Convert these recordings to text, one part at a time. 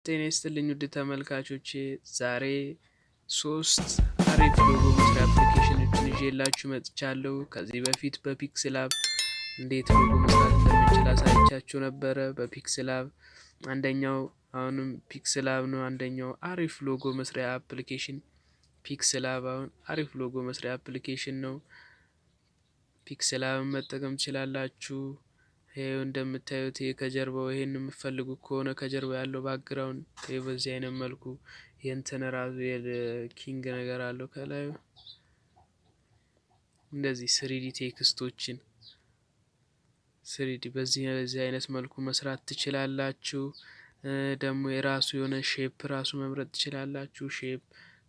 ጤና ይስጥልኝ ውድ ተመልካቾቼ፣ ዛሬ 3 አሪፍ ሎጎ መስሪያ አፕሊኬሽኖችን ይዤላችሁ መጥቻለሁ። ከዚህ በፊት በፒክስላብ እንዴት ሎጎ መስራት እንደምንችል አሳይቻችሁ ነበረ። በፒክስላብ አንደኛው አሁንም ፒክስላብ ነው። አንደኛው አሪፍ ሎጎ መስሪያ አፕሊኬሽን ፒክስላብ አሁን አሪፍ ሎጎ መስሪያ አፕሊኬሽን ነው። ፒክስላብን መጠቀም ትችላላችሁ። ይሄው እንደምታዩት ከጀርባው ይሄን የምትፈልጉ ከሆነ ከጀርባው ያለው ባክግራውንድ በዚህ አይነት መልኩ የእንትን ራሱ የኪንግ ነገር አለው ከላይ እንደዚህ 3D ቴክስቶችን 3D በዚህ አይነት መልኩ መስራት ትችላላችሁ። ደግሞ የራሱ የሆነ ሼፕ ራሱ መምረጥ ትችላላችሁ። ሼፕ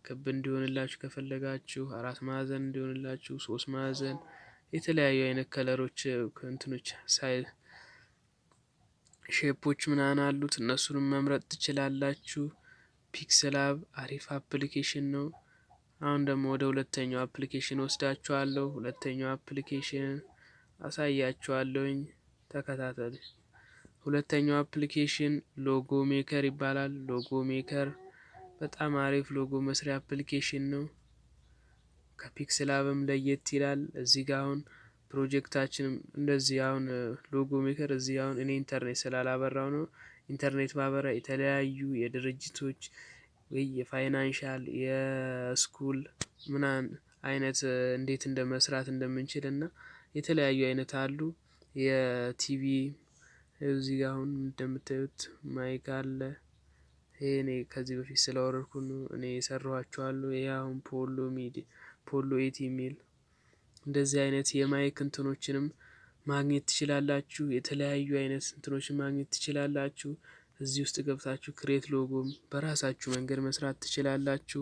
ክብ እንዲሆንላችሁ ከፈለጋችሁ፣ 4 ማዕዘን እንዲሆንላችሁ፣ 3 ማዕዘን የተለያዩ አይነት ከለሮች እንትኖች ሼፖች ምናምን አሉት። እነሱንም መምረጥ ትችላላችሁ። ፒክስላብ አሪፍ አፕሊኬሽን ነው። አሁን ደግሞ ወደ ሁለተኛው አፕሊኬሽን ወስዳችኋለሁ። ሁለተኛው አፕሊኬሽን አሳያችኋለሁኝ። ተከታተሉ። ሁለተኛው አፕሊኬሽን ሎጎ ሜከር ይባላል። ሎጎ ሜከር በጣም አሪፍ ሎጎ መስሪያ አፕሊኬሽን ነው። ከፒክስላብም ለየት ይላል። እዚህ ጋር አሁን ፕሮጀክታችንም እንደዚህ አሁን ሎጎ ሜከር እዚህ አሁን እኔ ኢንተርኔት ስላላበራው ነው። ኢንተርኔት ባበራ የተለያዩ የድርጅቶች ወይ የፋይናንሻል የስኩል ምናምን አይነት እንዴት እንደመስራት እንደምንችልና የተለያዩ አይነት አሉ። የቲቪ እዚህ ጋር አሁን እንደምታዩት ማይክ አለ። ይሄ እኔ ከዚህ በፊት ስላወረድኩ ነው እኔ የሰራኋቸዋለሁ። ይሄ አሁን ፖሎ 8 የሚል እንደዚህ አይነት የማይክ እንትኖችንም ማግኘት ትችላላችሁ። የተለያዩ አይነት እንትኖችን ማግኘት ትችላላችሁ። እዚህ ውስጥ ገብታችሁ ክሬት ሎጎም በራሳችሁ መንገድ መስራት ትችላላችሁ።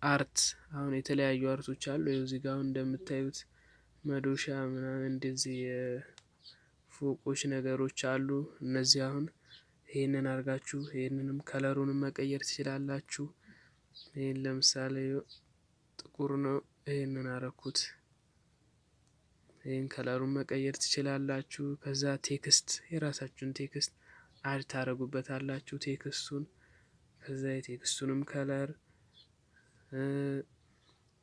አርት አሁን የተለያዩ አርቶች አሉ። እዚህ ጋር አሁን እንደምታዩት መዶሻ ምናምን እንደዚህ ፎቆች ነገሮች አሉ። እነዚህ አሁን ይሄንን አርጋችሁ ይሄንንም ከለሩንም መቀየር ትችላላችሁ። ይሄን ለምሳሌ ጥቁር ነው፣ ይሄንን አረኩት። ይሄን ከለሩን መቀየር ትችላላችሁ። ከዛ ቴክስት የራሳችሁን ቴክስት አድ ታረጉበታላችሁ ቴክስቱን። ከዛ የቴክስቱንም ከለር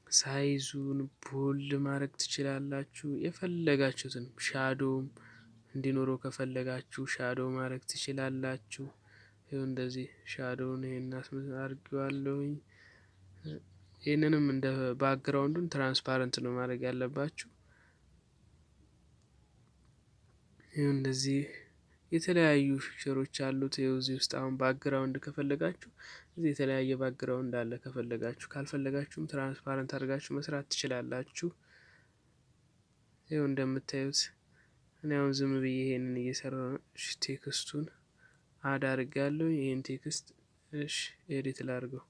ሳይዙን ቦልድ ማድረግ ትችላላችሁ። የፈለጋችሁትን ሻዶውም እንዲኖረው ከፈለጋችሁ ሻዶው ማድረግ ትችላላችሁ። ይሄው እንደዚህ ሻዶውን ይሄን አድርጌዋለሁኝ። ይሄንንም እንደ ባክግራውንዱን ትራንስፓረንት ነው ማድረግ ያለባችሁ። ይሄው እንደዚህ የተለያዩ ፊቸሮች አሉት። ይሄው እዚህ ውስጥ አሁን ባክግራውንድ ከፈለጋችሁ እዚህ የተለያየ ባክግራውንድ አለ። ከፈለጋችሁ ካልፈለጋችሁም ትራንስፓረንት አድርጋችሁ መስራት ትችላላችሁ። ይሄው እንደምታዩት እኔ አሁን ዝም ብዬ ይሄንን እየሰራሁ ነው። ቴክስቱን አድ አድርጋለሁ። ይሄን ቴክስት ኤዲት ላድርገው።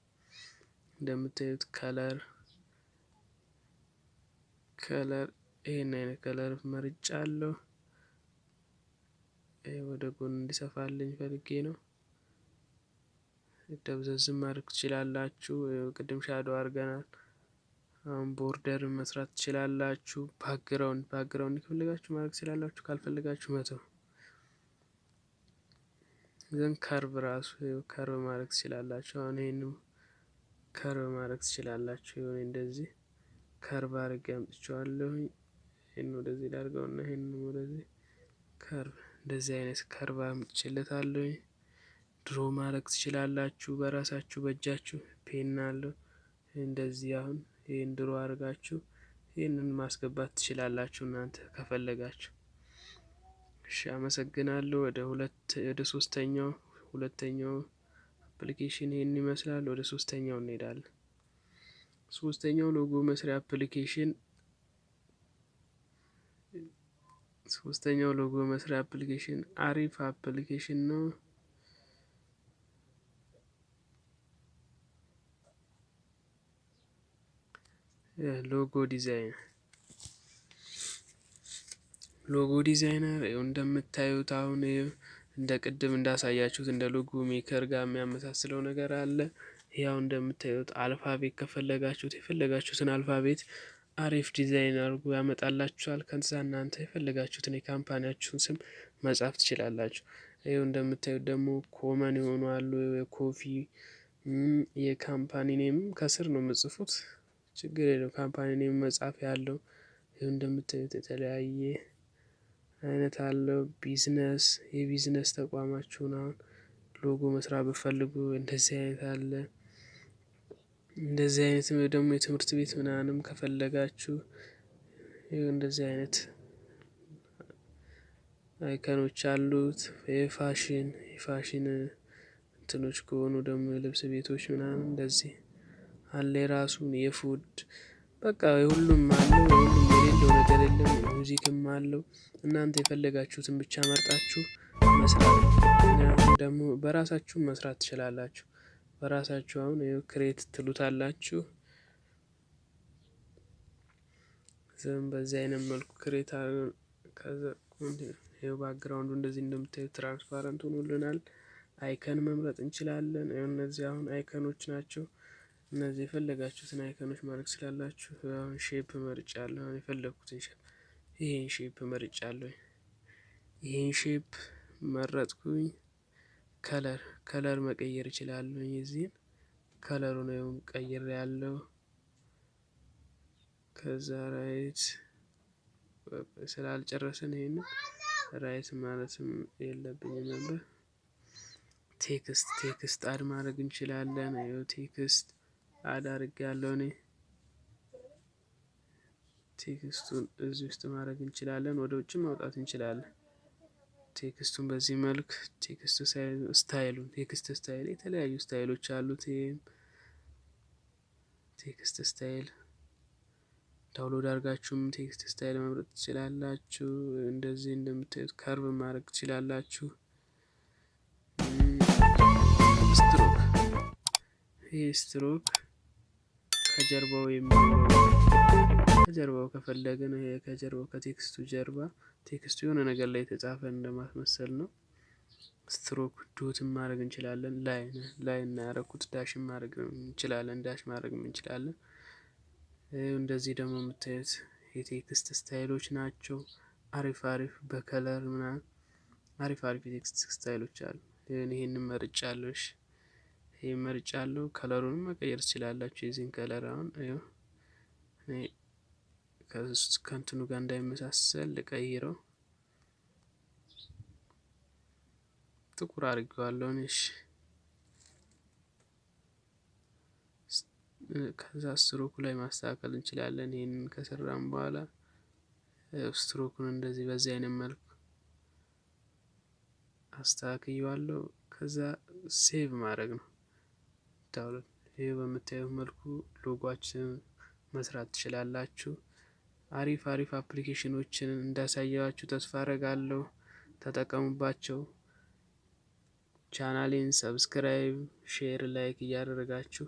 እንደምታዩት ከለር ይሄን አይነት ከለር መርጫለሁ። ወደ ጎን እንዲሰፋልኝ ፈልጌ ነው። ደብዘዝም ማድረግ ትችላላችሁ። ቅድም ሻዶ አድርገናል። አሁን ቦርደር መስራት ትችላላችሁ። ባክግራውንድ ከፈለጋችሁ ማድረግ ትችላላችሁ፣ ካልፈለጋችሁ መተው። ዘን ከርቭ ራሱ ከርቭ ማድረግ ትችላላችሁ። አሁን ይሄንም ከርቭ ማድረግ ትችላላችሁ። ይሄን እንደዚህ ከርቭ አድርጌ አምጥቼዋለሁ። ይሄን ወደዚህ ላድርገውና ይሄን ወደዚህ ከርቭ እንደዚህ አይነት ከርቭ አምጥቼለታለሁ። ድሮ ማድረግ ትችላላችሁ በራሳችሁ በእጃችሁ። ፔን አለው እንደዚህ አሁን ይሄን ድሮ አድርጋችሁ ይሄንን ማስገባት ትችላላችሁ እናንተ ከፈለጋችሁ። እሺ አመሰግናለሁ። ወደ ሁለተኛው አፕሊኬሽን ይሄን ይመስላል። ወደ ሶስተኛው እንሄዳለን። ሶስተኛው ሎጎ መስሪያ አፕሊኬሽን አሪፍ አፕሊኬሽን ነው። ሎጎ ዲዛይነር እንደምታዩት አሁን እንደ ቅድም እንዳሳያችሁት እንደ ሎጎ ሜከር ጋር የሚያመሳስለው ነገር አለ። ያው እንደምታዩት አልፋቤት ከፈለጋችሁት የፈለጋችሁትን አልፋቤት አሪፍ ዲዛይን አድርጎ ያመጣላችኋል። ከዛ እናንተ የፈለጋችሁትን የካምፓኒያችሁን ስም መጻፍ ትችላላችሁ። ይኸው እንደምታዩት ደግሞ ኮመን የሆኑ አሉ። የኮፊ የካምፓኒ ኔም ከስር ነው የምጽፉት፣ ችግር የለው። ካምፓኒ ኔም መጻፍ ያለው ይኸው እንደምታዩት የተለያየ አይነት አለው። ቢዝነስ የቢዝነስ ተቋማችሁን አሁን ሎጎ መስራት ብፈልጉ እንደዚህ አይነት አለ። እንደዚህ አይነት ደግሞ የትምህርት ቤት ምናምንም ከፈለጋችሁ እንደዚህ አይነት አይከኖች አሉት። የፋሽን እንትኖች ከሆኑ ደግሞ የልብስ ቤቶች ምናምን እንደዚህ አለ። የራሱን የፉድ በቃ የሁሉም አለው። የሁሉም የሌለው ነገር የለም። ሙዚክም አለው። እናንተ የፈለጋችሁትን ብቻ መርጣችሁ መስራት ደግሞ በራሳችሁ መስራት ትችላላችሁ። በራሳችሁ አሁን ክሬት ትሉታላችሁ። ዝም በዚህ አይነት መልኩ ክሬት ከዛ ይኸው ባክግራውንዱ እንደዚህ እንደምታዩት ትራንስፓረንት ሆኖልናል። አይከን መምረጥ እንችላለን። እነዚህ አሁን አይከኖች ናቸው። እነዚህ የፈለጋችሁትን አይከኖች ማድረግ ስላላችሁ አሁን ሼፕ መርጫለሁ። አሁን የፈለኩትን ሼፕ ይሄን ሼፕ መርጫለሁ። ይሄን ሼፕ መረጥኩኝ። ከለር መቀየር እችላለሁ። የዚህን ከለሩን ነው ቀይር ያለው። ከዛ ራይት ስላልጨረስን ይሄንን ራይት ማለትም የለብኝም ነበር። ቴክስት አድ ማድረግ እንችላለን። ይኸው ቴክስት አድ አድርጌያለሁ እኔ። ቴክስቱን እዚህ ውስጥ ማድረግ እንችላለን፣ ወደ ውጭ ማውጣት እንችላለን። ቴክስቱን በዚህ መልክ ቴክስት ስታይል የተለያዩ ስታይሎች አሉት። ይሄም ቴክስት ስታይል ዳውንሎድ አድርጋችሁም ቴክስት ስታይል መምረጥ ትችላላችሁ። እንደዚህ እንደምታዩት ከርቭ ማድረግ ትችላላችሁ። ይሄ ስትሮክ ከጀርባው የሚኖረው ከጀርባው ከፈለግን ይሄ ከጀርባው ከቴክስቱ ጀርባ ቴክስቱ የሆነ ነገር ላይ የተጻፈ እንደማስመሰል ነው። ስትሮክ ዶትም ማድረግ እንችላለን። ላይን ያደረኩት ዳሽን ማድረግ እንችላለን። ዳሽ ማድረግ እንችላለን። እንደዚህ ደግሞ የምታዩት የቴክስት ስታይሎች ናቸው። አሪፍ በከለር ምናምን አሪፍ የቴክስት ስታይሎች አሉ። ይሄንን መርጫለሁ። እሺ ይሄን መርጫለሁ። ከለሩንም መቀየር ትችላላችሁ። የዚህን ከለር አሁን እኔ ከእንትኑ ጋር እንዳይመሳሰል ልቀይረው፣ ጥቁር አድርጌዋለሁ። እሺ ከዛ ስትሮኩ ላይ ማስተካከል እንችላለን። ይሄንን ከሰራን በኋላ ስትሮኩን እንደዚህ በዚህ አይነት መልኩ አስተካክየዋለሁ። ከዛ ሴቭ ማድረግ ነው። ዳውንሎድ ይሄ በምታዩት መልኩ ሎጓችን መስራት ትችላላችሁ። አሪፍ አፕሊኬሽኖችን እንዳሳያችሁ ተስፋ አደርጋለሁ። ተጠቀሙባቸው። ቻናሌን ሰብስክራይብ፣ ሼር፣ ላይክ እያደረጋችሁ